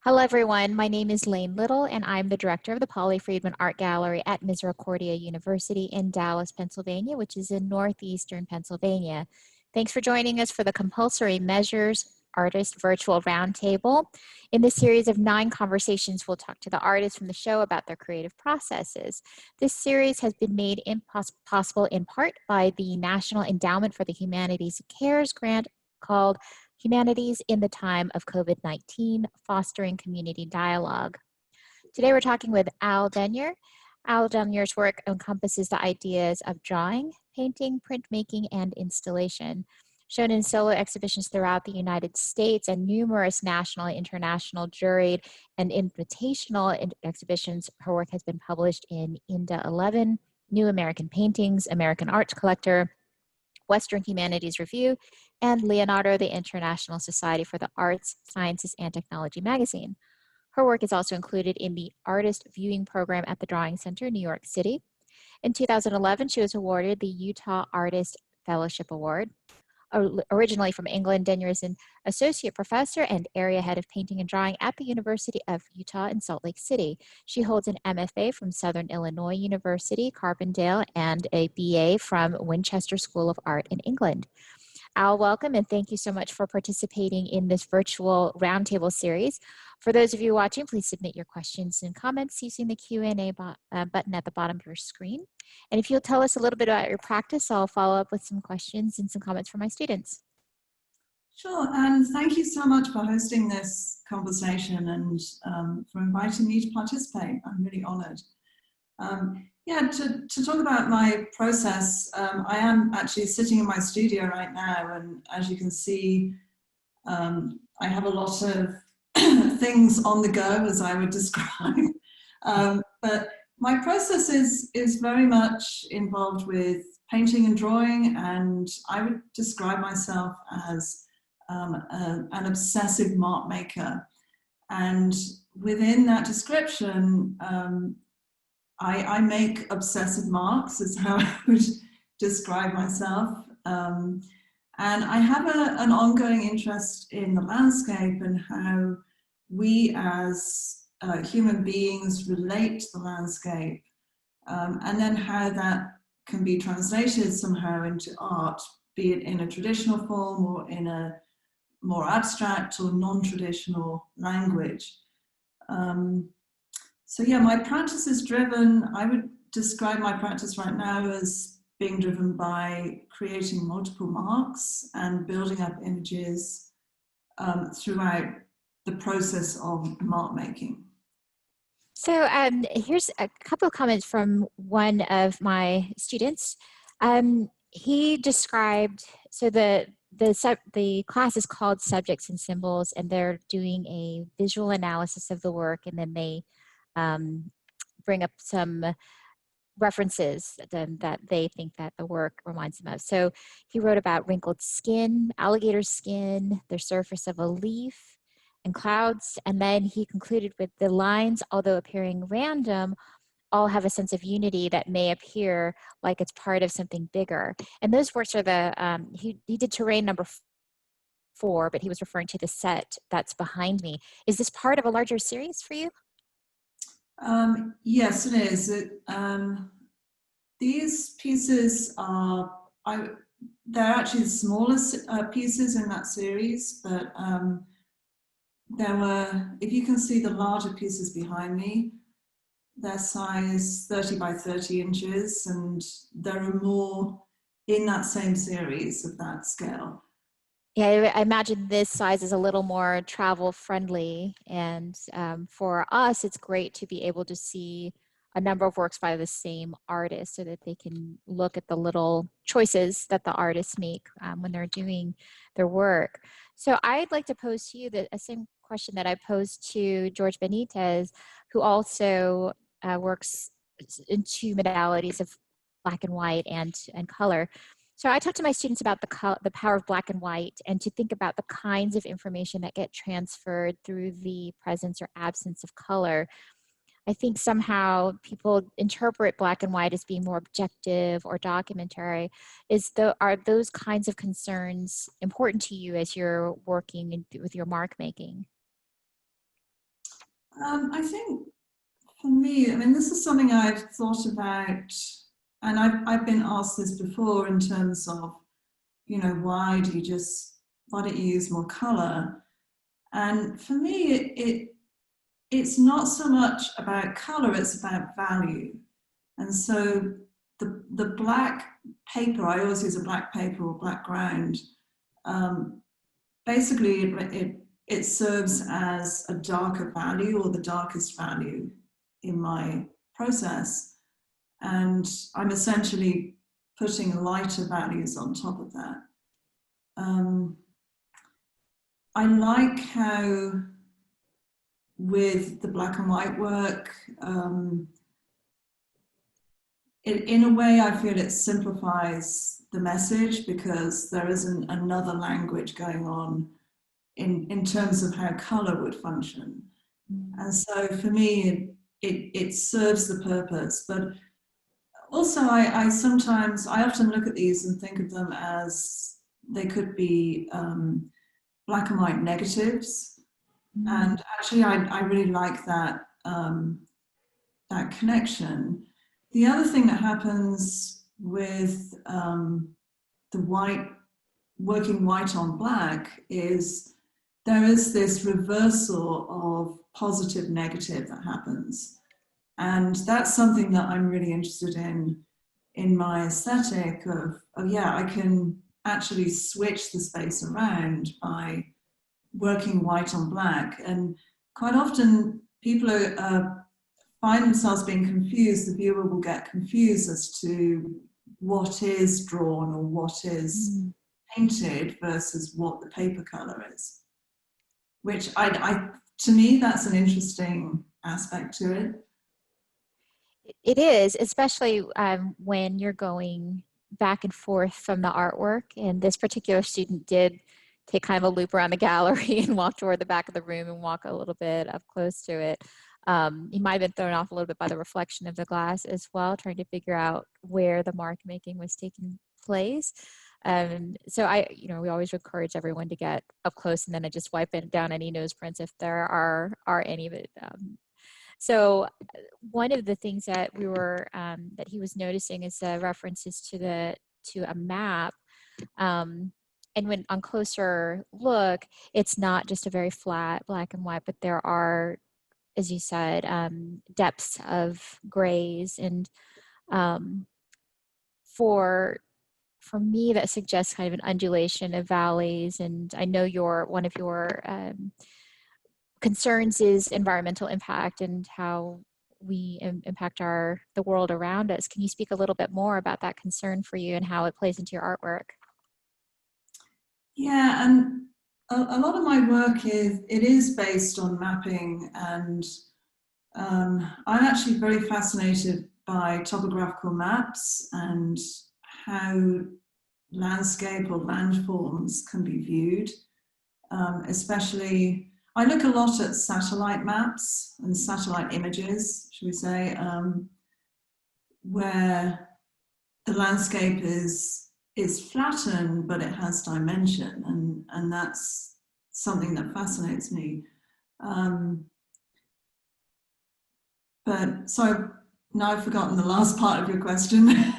Hello, everyone. My name is Lane Little, and I'm the director of the Pauly Friedman Art Gallery at Misericordia University in Dallas, Pennsylvania, which is in northeastern Pennsylvania. Thanks for joining us for the Compulsory Measures Artist Virtual Roundtable. In this series of 9 conversations, we'll talk to the artists from the show about their creative processes. This series has been made possible in part by the National Endowment for the Humanities CARES grant called Humanities in the Time of COVID-19, Fostering Community Dialogue. Today we're talking with Al Denyer. Al Denyer's work encompasses the ideas of drawing, painting, printmaking, and installation. Shown in solo exhibitions throughout the United States and numerous national and international juried and invitational exhibitions, her work has been published in INDA 11, New American Paintings, American Art Collector, Western Humanities Review, and Leonardo, the International Society for the Arts, Sciences, and Technology magazine. Her work is also included in the Artist Viewing Program at the Drawing Center, New York City. In 2011, she was awarded the Utah Artist Fellowship Award. Originally from England, Denyer is an associate professor and area head of painting and drawing at the University of Utah in Salt Lake City. She holds an MFA from Southern Illinois University, Carbondale, and a BA from Winchester School of Art in England. Al, welcome, and thank you so much for participating in this virtual roundtable series. For those of you watching, please submit your questions and comments using the Q&A button at the bottom of your screen. And if you'll tell us a little bit about your practice, I'll follow up with some questions and some comments from my students. Sure, and thank you so much for hosting this conversation and for inviting me to participate. I'm really honored. Yeah, to talk about my process, I am actually sitting in my studio right now, and as you can see, I have a lot of things on the go, as I would describe. But my process is very much involved with painting and drawing, and I would describe myself as an obsessive mark maker. And within that description, I make obsessive marks, is how I would describe myself. And I have an ongoing interest in the landscape and how we as human beings relate to the landscape, and then how that can be translated somehow into art, be it in a traditional form or in a more abstract or non-traditional language. So yeah, my practice is driven, I would describe my practice right now as being driven by creating multiple marks and building up images throughout the process of mark making. So here's a couple of comments from one of my students. He described, so the class is called Subjects and Symbols, and they're doing a visual analysis of the work, and then they bring up some references that they think that the work reminds them of. So he wrote about wrinkled skin, alligator skin, the surface of a leaf, and clouds. And then he concluded with the lines, although appearing random, all have a sense of unity that may appear like it's part of something bigger. And those works are the, he did terrain number 4, but he was referring to the set that's behind me. Is this part of a larger series for you? Yes, it is. These pieces are, they're actually the smallest pieces in that series, but there were, if you can see the larger pieces behind me, their size 30 by 30 inches, and there are more in that same series of that scale. Yeah, I imagine this size is a little more travel friendly, and for us, it's great to be able to see a number of works by the same artist so that they can look at the little choices that the artists make when they're doing their work. So I'd like to pose to you the same question that I posed to George Benitez, who also works in 2 modalities of black and white and color. So I talk to my students about the power of black and white, and to think about the kinds of information that get transferred through the presence or absence of color. I think somehow people interpret black and white as being more objective or documentary. Are those kinds of concerns important to you as you're working with your mark making? I think for me, I mean, this is something I've thought about, and I've been asked this before in terms of, you know, why don't you use more color? And for me, it's not so much about color, it's about value. And so the black paper, I always use a black paper or black ground, basically it serves as a darker value or the darkest value in my process. And I'm essentially putting lighter values on top of that. I like how with the black and white work, in a way, I feel it simplifies the message because there isn't another language going on in terms of how color would function. And so for me, it serves the purpose. But also, I often look at these and think of them as they could be black and white negatives. And actually, I really like that, that connection. The other thing that happens with the white, working white on black, is there is this reversal of positive negative that happens. And that's something that I'm really interested in my aesthetic of yeah, I can actually switch the space around by working white on black. And quite often people find themselves being confused. The viewer will get confused as to what is drawn or what is painted versus what the paper color is, which to me, that's an interesting aspect to it. It is, especially when you're going back and forth from the artwork. And this particular student did take kind of a loop around the gallery and walk toward the back of the room and walk a little bit up close to it. He might have been thrown off a little bit by the reflection of the glass as well, trying to figure out where the mark making was taking place. So we always encourage everyone to get up close and then just wipe it down any nose prints if there are any of it. So one of the things that that he was noticing is the references to a map. And when on closer look, it's not just a very flat black and white, but there are, as you said, depths of grays. And for me, that suggests kind of an undulation of valleys. And I know one of your concerns is environmental impact and how we impact the world around us. Can you speak a little bit more about that concern for you and how it plays into your artwork? Yeah, and a lot of my work is based on mapping, and I'm actually very fascinated by topographical maps and how landscape or landforms can be viewed, especially I look a lot at satellite maps and satellite images, should we say, where the landscape is flattened, but it has dimension, and that's something that fascinates me. But so now I've forgotten the last part of your question.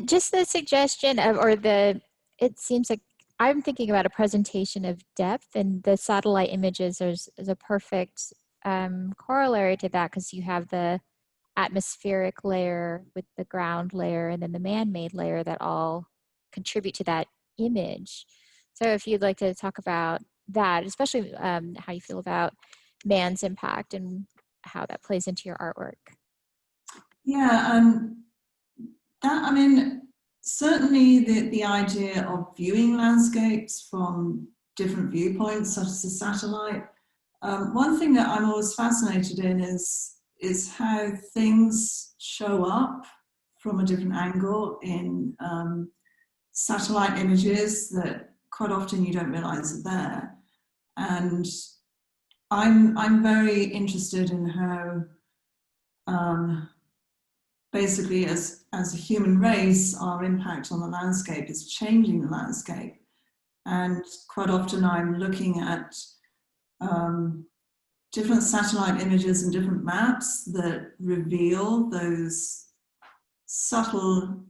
Just the suggestion it seems like I'm thinking about a presentation of depth, and the satellite images is a perfect corollary to that, because you have the atmospheric layer with the ground layer and then the man-made layer that all contribute to that image. So if you'd like to talk about that, especially how you feel about man's impact and how that plays into your artwork. Yeah, I mean, certainly the idea of viewing landscapes from different viewpoints, such as a satellite. One thing that I'm always fascinated in is how things show up from a different angle in satellite images that quite often you don't realize are there. And I'm very interested in how basically as a human race, our impact on the landscape is changing the landscape. And quite often I'm looking at different satellite images and different maps that reveal those subtle,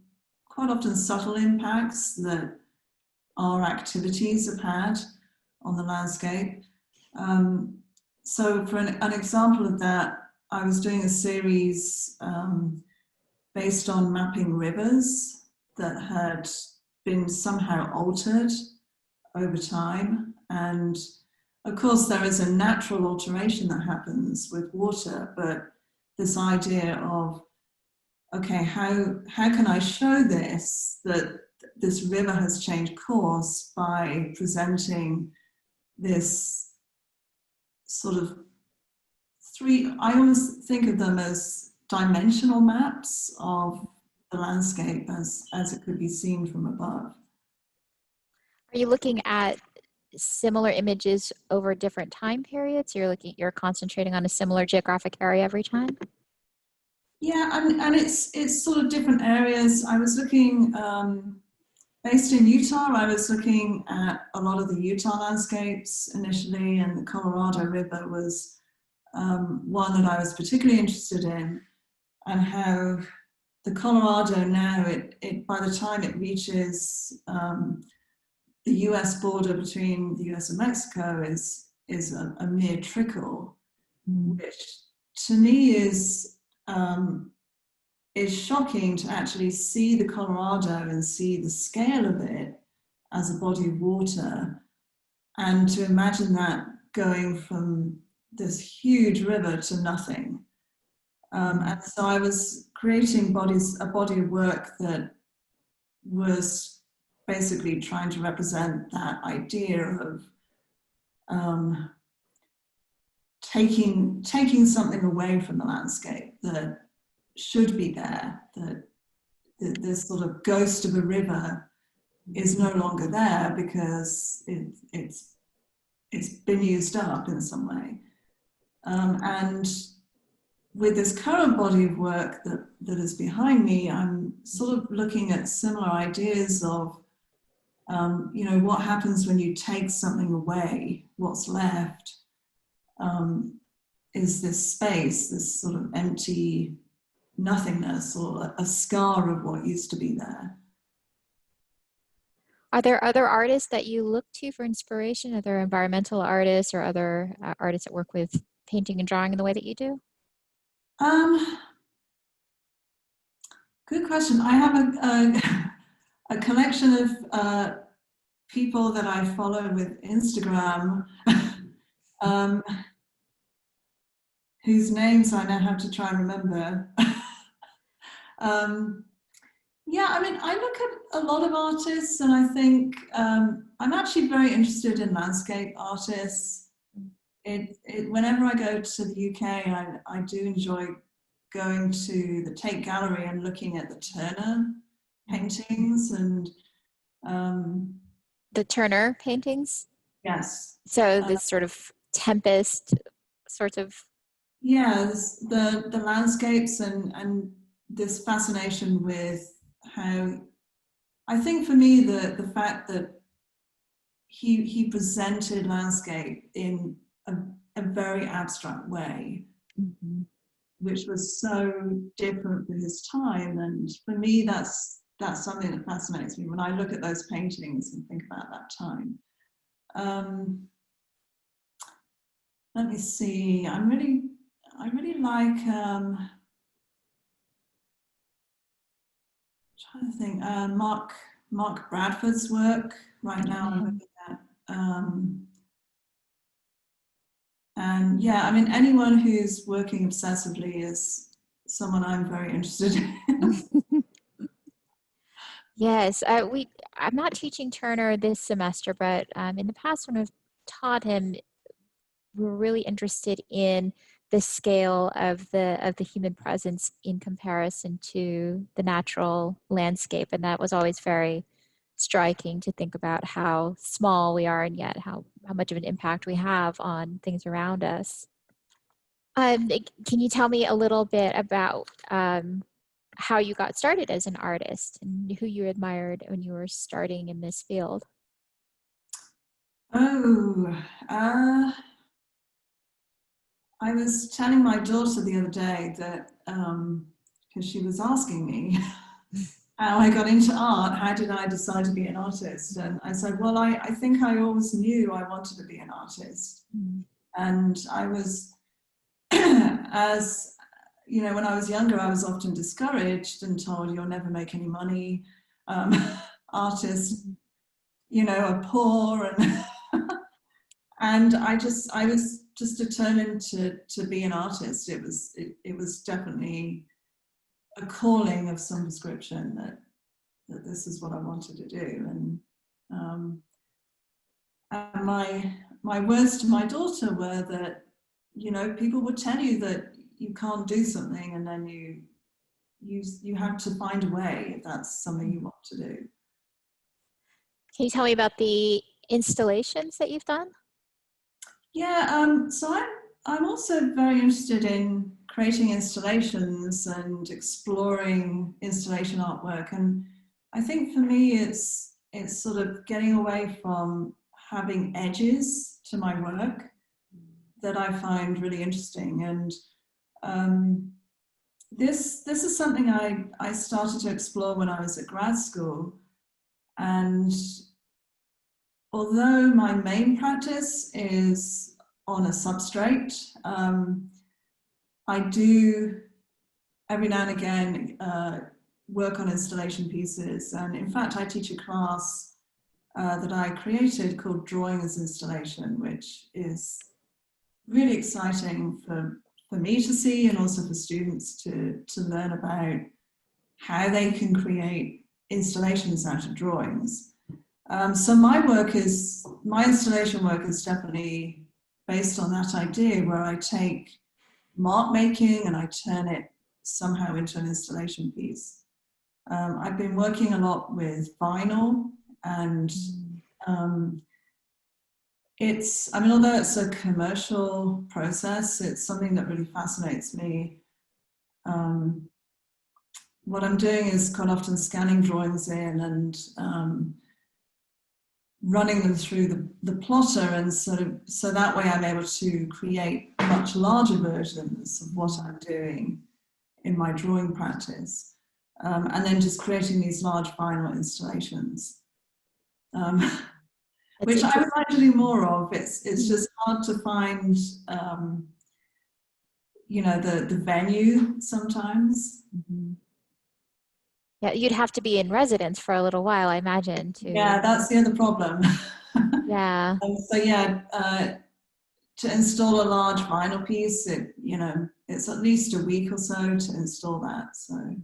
quite often subtle impacts that our activities have had on the landscape. So for an example of that, I was doing a series based on mapping rivers that had been somehow altered over time. And of course, there is a natural alteration that happens with water, but this idea of, okay, how can I show this, that this river has changed course by presenting this sort of I always think of them as dimensional maps of the landscape as it could be seen from above. Are you looking at similar images over different time periods? You're concentrating on a similar geographic area every time? Yeah, and it's sort of different areas. I was looking, based in Utah, I was looking at a lot of the Utah landscapes initially, and the Colorado River was one that I was particularly interested in, and how the Colorado now, by the time it reaches the US border between the US and Mexico is a mere trickle, which to me is shocking to actually see the Colorado and see the scale of it as a body of water, and to imagine that going from this huge river to nothing. And so I was creating a body of work that was basically trying to represent that idea of taking something away from the landscape that should be there, that this sort of ghost of a river is no longer there because it's been used up in some way. And with this current body of work that is behind me, I'm sort of looking at similar ideas of, you know, what happens when you take something away, what's left is this space, this sort of empty nothingness, or a scar of what used to be there. Are there other artists that you look to for inspiration? Are there environmental artists or other artists that work with painting and drawing in the way that you do? Good question. I have a collection of people that I follow with Instagram, whose names I now have to try and remember. Yeah, I mean, I look at a lot of artists, and I think I'm actually very interested in landscape artists. Whenever I go to the UK, I do enjoy going to the Tate Gallery and looking at the Turner paintings and The Turner paintings? yes. So this sort of tempest sort of. Yes, the landscapes and this fascination with how, I think for me, the fact that he presented landscape in a very abstract way, which was so different for his time. And for me, that's something that fascinates me when I look at those paintings and think about that time. Let me see. I really like, trying to think, Mark Bradford's work right now. I'm looking at, and yeah, I mean, anyone who's working obsessively is someone I'm very interested in. Yes, I'm not teaching Turner this semester, but in the past when I've taught him, we were really interested in the scale of the human presence in comparison to the natural landscape, and that was always very striking to think about how small we are and yet how much of an impact we have on things around us. Can you tell me a little bit about how you got started as an artist and who you admired when you were starting in this field? Oh, I was telling my daughter the other day that, because she was asking me how I got into art, how did I decide to be an artist? And I said, well, I think I always knew I wanted to be an artist. Mm. And I was, as you know, when I was younger, I was often discouraged and told you'll never make any money. Artists, you know, are poor, and I was just determined to be an artist. It was definitely a calling of some description that this is what I wanted to do. And my words to my daughter were that, you know, people would tell you that you can't do something, and then you have to find a way if that's something you want to do. Can you tell me about the installations that you've done? Yeah, so I'm also very interested in creating installations and exploring installation artwork. And I think for me, it's sort of getting away from having edges to my work that I find really interesting. And this is something I started to explore when I was at grad school. And although my main practice is on a substrate, I do every now and again work on installation pieces. And in fact, I teach a class that I created called Drawing as Installation, which is really exciting for me to see, and also for students to learn about how they can create installations out of drawings. So my installation work is definitely based on that idea, where I take mark making and I turn it somehow into an installation piece. I've been working a lot with vinyl, and although it's a commercial process, it's something that really fascinates me. What I'm doing is quite often scanning drawings in and running them through the plotter, and so that way I'm able to create much larger versions of what I'm doing in my drawing practice, and then just creating these large vinyl installations, which I would like to do more of. It's just hard to find, you know, the venue sometimes. Mm-hmm. Yeah, you'd have to be in residence for a little while, I imagine, too. Yeah, that's the other problem. Yeah. So yeah, to install a large vinyl piece, it's at least a week or so to install that. So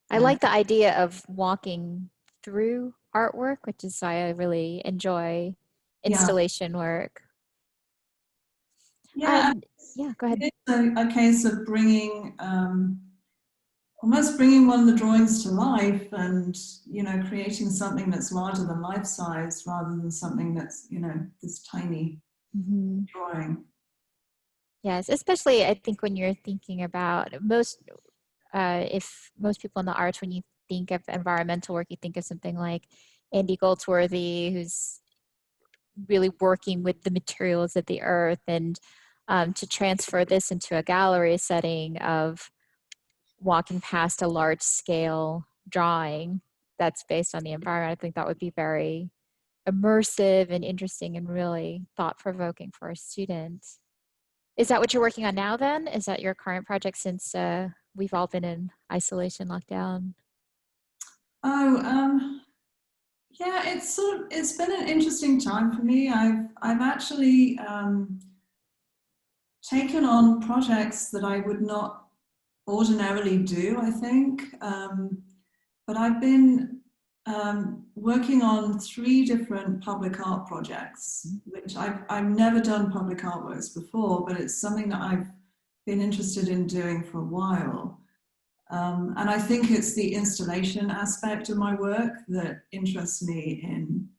I like the idea of walking through artwork, which is why I really enjoy installation work. Yeah, yeah, go ahead. It's a case of almost bringing one of the drawings to life, and creating something that's larger than life size, rather than something that's this tiny drawing. Yes, especially I think when you're thinking about if most people in the arts, when you think of environmental work, you think of something like Andy Goldsworthy, who's really working with the materials of the earth, and to transfer this into a gallery setting of walking past a large scale drawing that's based on the environment, I think that would be very immersive and interesting and really thought-provoking for a student. Is that what you're working on now then? Is that your current project, since we've all been in isolation lockdown? Oh, yeah, it's been an interesting time for me. I've actually taken on projects that I would not ordinarily do, I think. But I've been working on 3 different public art projects, which I've never done public artworks before, but it's something that I've been interested in doing for a while. And I think it's the installation aspect of my work that interests me in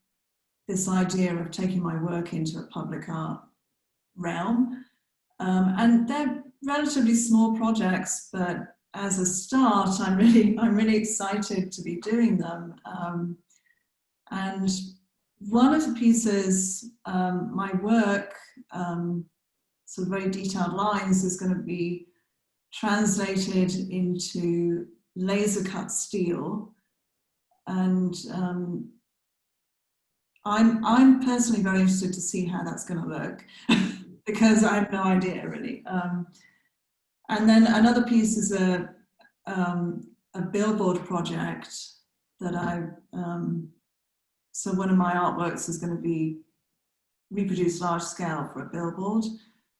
this idea of taking my work into a public art realm. And they're relatively small projects, but as a start, I'm really excited to be doing them. And one of the pieces, my work, sort of very detailed lines is going to be translated into laser cut steel. And I'm personally very interested to see how that's going to look because I have no idea really. And then another piece is a billboard project that so one of my artworks is going to be reproduced large scale for a billboard,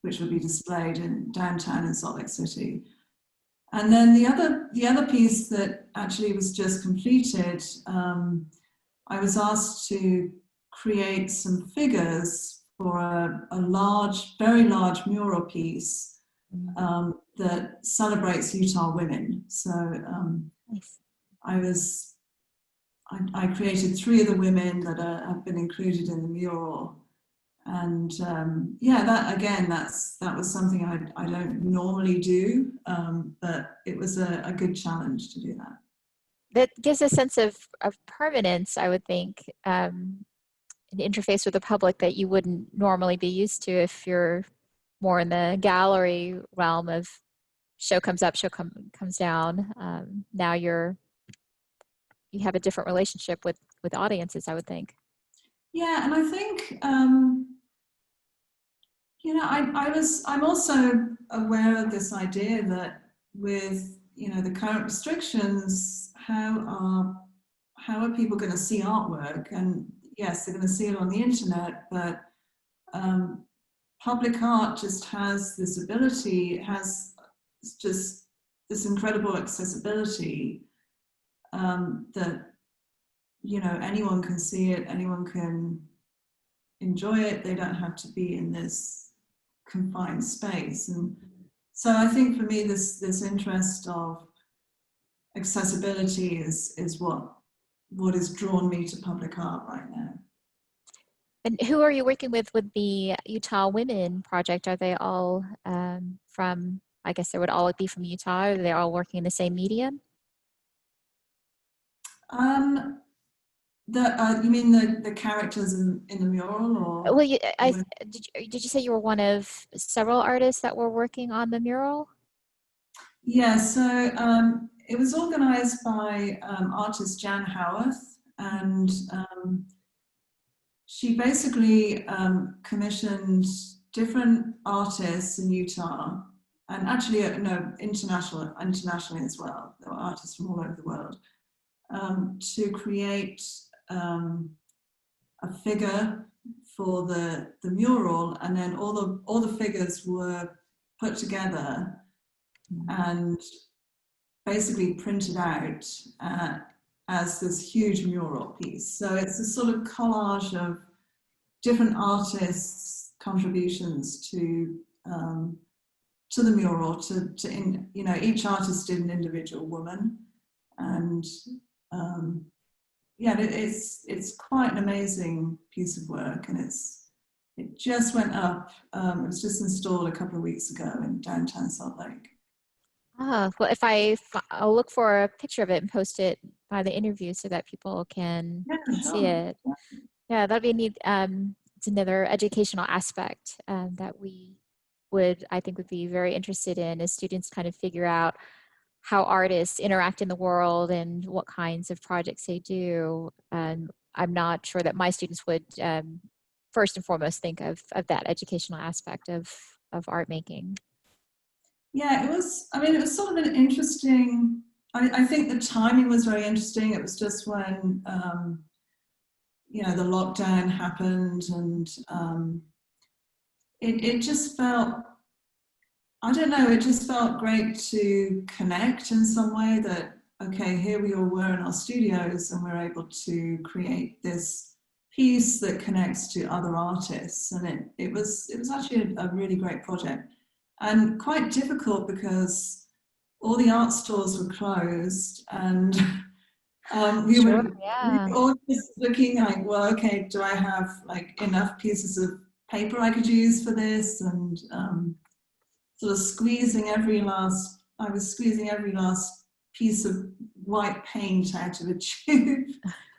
which will be displayed in downtown in Salt Lake City. And then the other piece that actually was just completed, I was asked to create some figures for a large, very large mural piece that celebrates Utah women. So Nice. I created 3 of the women that have been included in the mural. And yeah, that was something I don't normally do, but it was a good challenge to do that. That gives a sense of permanence, I would think, an interface with the public that you wouldn't normally be used to if you're more in the gallery realm of show comes up, show comes down. Now you have a different relationship with audiences, I would think. Yeah, and I think you know, I'm also aware of this idea that with, you know, the current restrictions, how are people going to see artwork? And yes, they're going to see it on the internet, but public art just has this ability, it has just this incredible accessibility that, you know, anyone can see it, anyone can enjoy it. They don't have to be in this confined space. And so I think for me, this interest of accessibility is what has drawn me to public art right now. And who are you working with the Utah Women Project? Are they all from, I guess they would all be from Utah? Are they all working in the same medium? You mean the characters in the mural, or? Well, did you say you were one of several artists that were working on the mural? Yeah, so it was organized by artist Jan Howarth, and she basically commissioned different artists in Utah, and actually, no, internationally as well. There were artists from all over the world, to create a figure for the mural, and then all the figures were put together and basically printed out as this huge mural piece. So it's a sort of collage of different artists' contributions to the mural. You know, each artist did an individual woman, and yeah, it's quite an amazing piece of work, and it just went up. It was just installed a couple of weeks ago in downtown Salt Lake. Ah, well, I'll look for a picture of it and post it by the interview so that people can see Sure. it. Yeah, that'd be neat. It's another educational aspect that I think would be very interested in as students kind of figure out how artists interact in the world and what kinds of projects they do. I'm not sure that my students would first and foremost think of that educational aspect of art making. Yeah, it was sort of an interesting, I think the timing was very interesting. It was just when, you know, the lockdown happened, and it just felt, I don't know, it just felt great to connect in some way that, okay, here we all were in our studios and we're able to create this piece that connects to other artists. And it was actually a really great project. And quite difficult because all the art stores were closed, and we were all just looking like, well, okay, do I have like enough pieces of paper I could use for this? And sort of squeezing every last piece of white paint out of a tube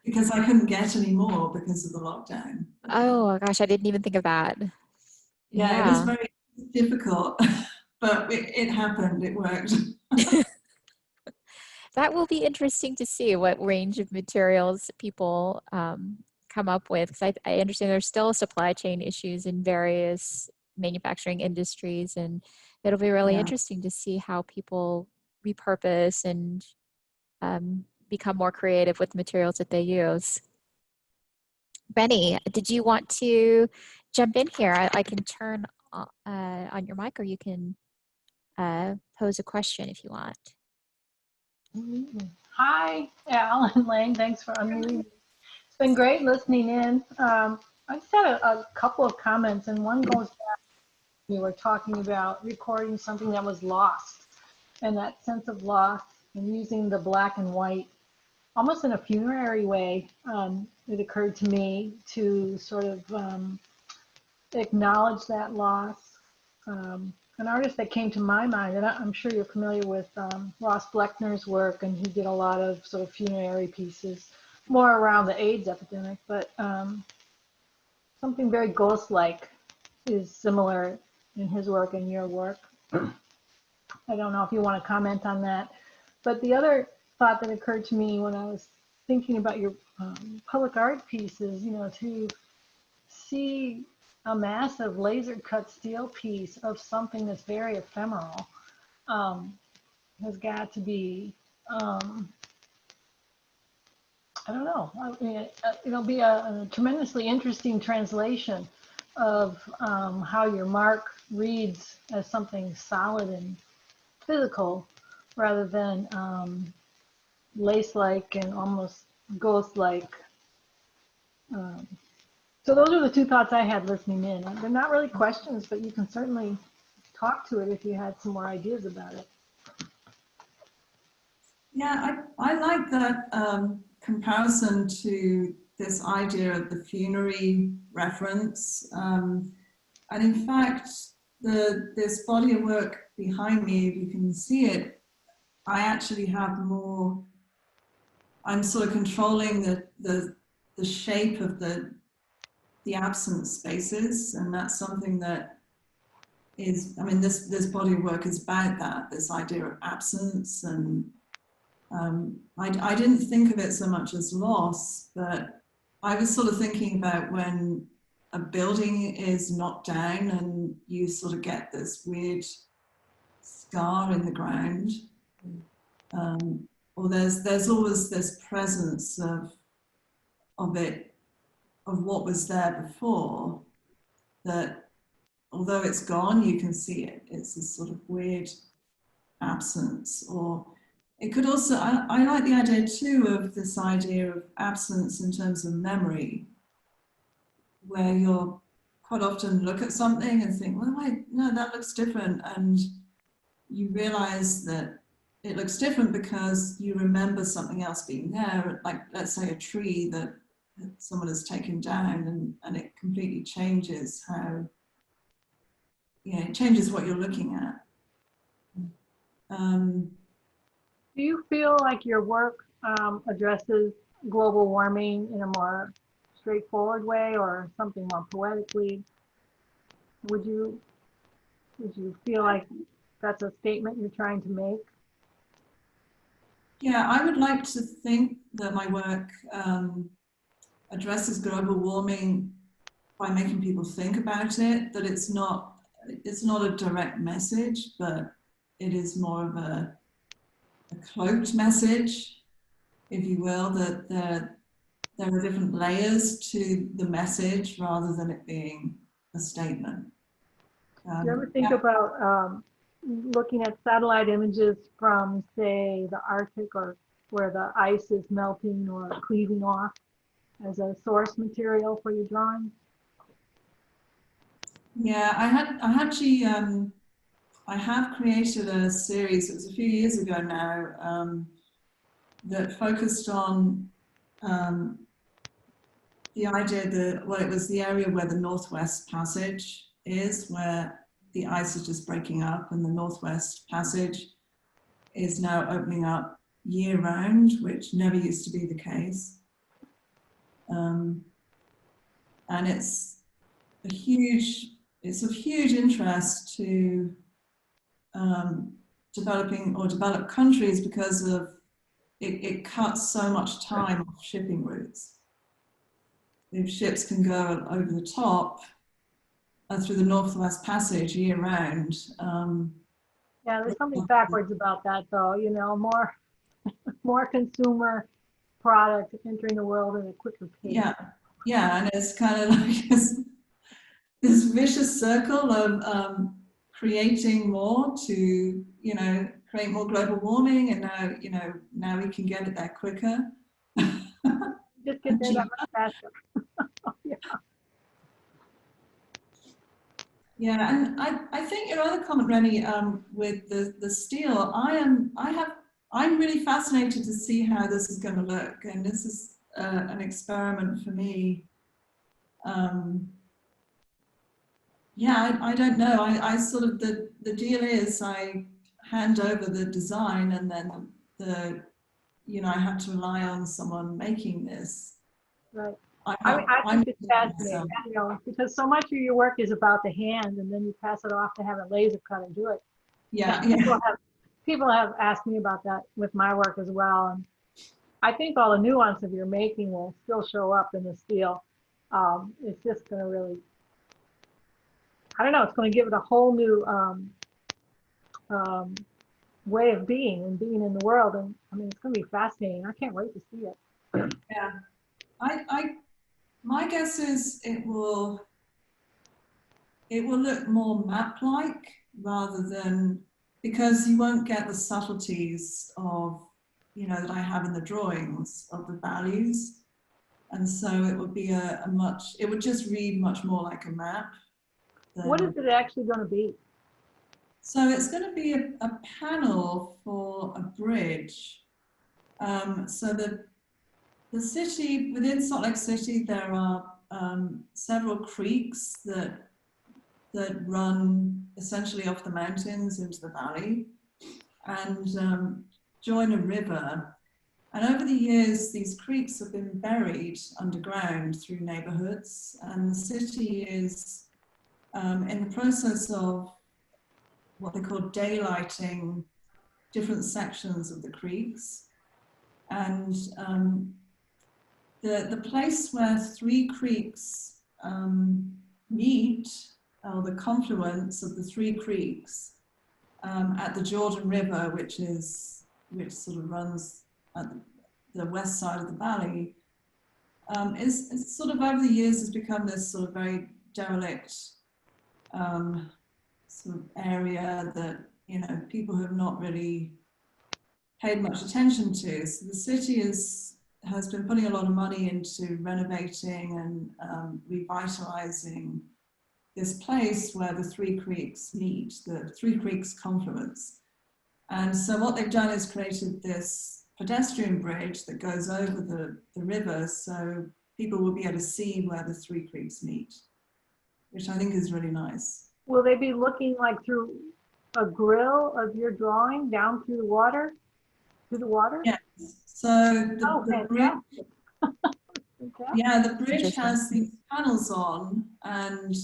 because I couldn't get any more because of the lockdown. Oh gosh, I didn't even think of that. Yeah, it was very difficult, but it happened, it worked. That will be interesting to see what range of materials people come up with. Because I understand there's still supply chain issues in various manufacturing industries, and it'll be really Yeah. interesting to see how people repurpose and become more creative with the materials that they use. Reni, did you want to jump in here? I can turn on your mic, or you can pose a question if you want. Hi, Al and Lane. Thanks for unmuting. It's been great listening in. I just had a couple of comments, and one goes back. You were talking about recording something that was lost, and that sense of loss, and using the black and white, almost in a funerary way. It occurred to me to sort of acknowledge that loss. An artist that came to my mind, and I'm sure you're familiar with Ross Bleckner's work, and he did a lot of sort of funerary pieces, more around the AIDS epidemic, but something very ghost-like is similar in his work and your work. I don't know if you want to comment on that, but the other thought that occurred to me when I was thinking about your public art pieces, you know, to see a massive laser cut steel piece of something that's very ephemeral has got to be, I don't know, I mean, it'll be a tremendously interesting translation of how your mark reads as something solid and physical rather than lace-like and almost ghost-like. So those are the two thoughts I had listening in. They're not really questions, but you can certainly talk to it if you had some more ideas about it. Yeah, I like that comparison to this idea of the funerary reference. And in fact, this body of work behind me, if you can see it, I actually have more, I'm sort of controlling the shape of the absent spaces, and that's something that is, I mean, this body of work is about that, this idea of absence. And I didn't think of it so much as loss, but I was sort of thinking about when a building is knocked down and you sort of get this weird scar in the ground, or there's always this presence of it, of what was there before, that although it's gone, you can see it. It's this sort of weird absence. Or it could also, I like the idea too of this idea of absence in terms of memory, where you'll quite often look at something and think, well, wait, no, that looks different. And you realize that it looks different because you remember something else being there, like let's say a tree that someone has taken down, and it completely changes how, it changes what you're looking at. Do you feel like your work addresses global warming in a more straightforward way or something more poetically? Would you feel like that's a statement you're trying to make? Yeah, I would like to think that my work addresses global warming by making people think about it, that it's not a direct message, but it is more of a cloaked message, if you will, that there are different layers to the message rather than it being a statement. Do you ever think about looking at satellite images from, say, the Arctic, or where the ice is melting or cleaving off, as a source material for your drawing? Yeah, I have created a series, it was a few years ago now, that focused on the idea that, well, it was the area where the Northwest Passage is, where the ice is just breaking up, and the Northwest Passage is now opening up year round, which never used to be the case. And it's it's of huge interest to developing or developed countries because of it cuts so much time off shipping routes. If ships can go over the top through the Northwest Passage year round. Yeah, there's something backwards about that, though. You know, more consumer product entering the world at a quicker pace. Yeah, yeah, and it's kind of like this vicious circle of creating more to, you know, create more global warming, and now, you know, now we can get it there quicker. Just get there that much faster. Yeah. Yeah, and I think your other comment, Reni, with the steel, I'm really fascinated to see how this is going to look, and this is an experiment for me. Yeah, I don't know. I sort of, the deal is I hand over the design, and then you know, I have to rely on someone making this. Right. I think it's fascinating, you know, because so much of your work is about the hand, and then you pass it off to have a laser cutter do it. Yeah, People have asked me about that with my work as well, and I think all the nuance of your making will still show up in the steel. It's just going to really, I don't know, it's going to give it a whole new way of being and being in the world, and I mean, it's going to be fascinating. I can't wait to see it. Yeah, my guess is it will look more map-like rather than, because you won't get the subtleties of, you know, that I have in the drawings of the values, and so it would be it would just read much more like a map. What is it actually going to be? So it's going to be a panel for a bridge. So the city, within Salt Lake City, there are several creeks that run essentially off the mountains into the valley and join a river. And over the years, these creeks have been buried underground through neighborhoods, and the city is in the process of what they call daylighting different sections of the creeks. And the place where three creeks meet, or the confluence of the three creeks at the Jordan River, which sort of runs at the west side of the valley, is sort of over the years has become this sort of very derelict sort of area that, you know, people have not really paid much attention to. So the city has been putting a lot of money into renovating and revitalizing this place where the three creeks meet, the three creeks confluence. And so what they've done is created this pedestrian bridge that goes over the river, so people will be able to see where the three creeks meet, which I think is really nice. Will they be looking like through a grill of your drawing down through the water? Through the water? Yes. So the bridge, yeah, the bridge has these panels on, and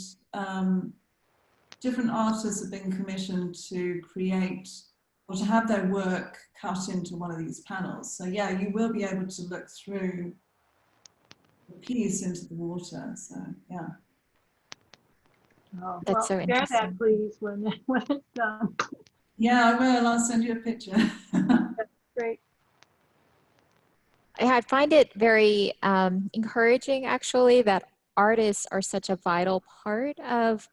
different artists have been commissioned to create or to have their work cut into one of these panels. So yeah, you will be able to look through the piece into the water. So yeah. Oh, That's so share interesting. that, please, when it's done. Yeah, I will. I'll send you a picture. That's great. I find it very encouraging, actually, that artists are such a vital part of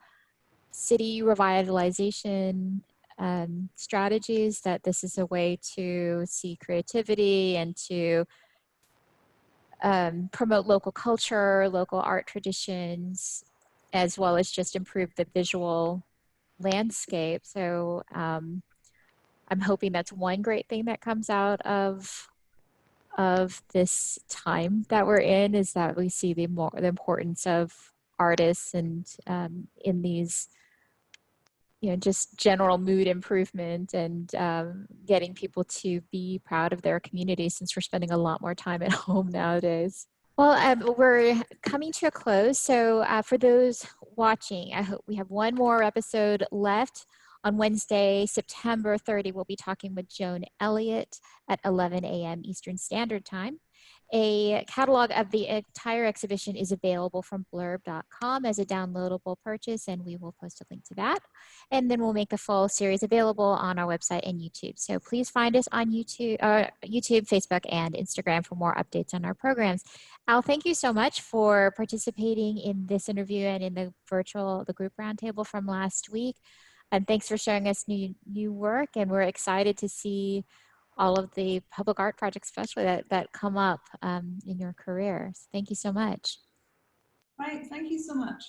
city revitalization strategies, that this is a way to see creativity and to promote local culture, local art traditions, as well as just improve the visual landscape. So I'm hoping that's one great thing that comes out of this time that we're in, is that we see the importance of artists and in these, you know, just general mood improvement and getting people to be proud of their community, since we're spending a lot more time at home nowadays. Well, we're coming to a close. So for those watching. I hope we have one more episode left. On Wednesday, September 30, we'll be talking with Joan Elliott at 11 a.m. Eastern Standard Time. A catalog of the entire exhibition is available from blurb.com as a downloadable purchase, and we will post a link to that. And then we'll make the full series available on our website and YouTube. So please find us on YouTube, Facebook, and Instagram for more updates on our programs. Al, thank you so much for participating in this interview and in the group roundtable from last week. And thanks for showing us new work, and we're excited to see all of the public art projects, especially that come up in your career. So thank you so much. Right, thank you so much.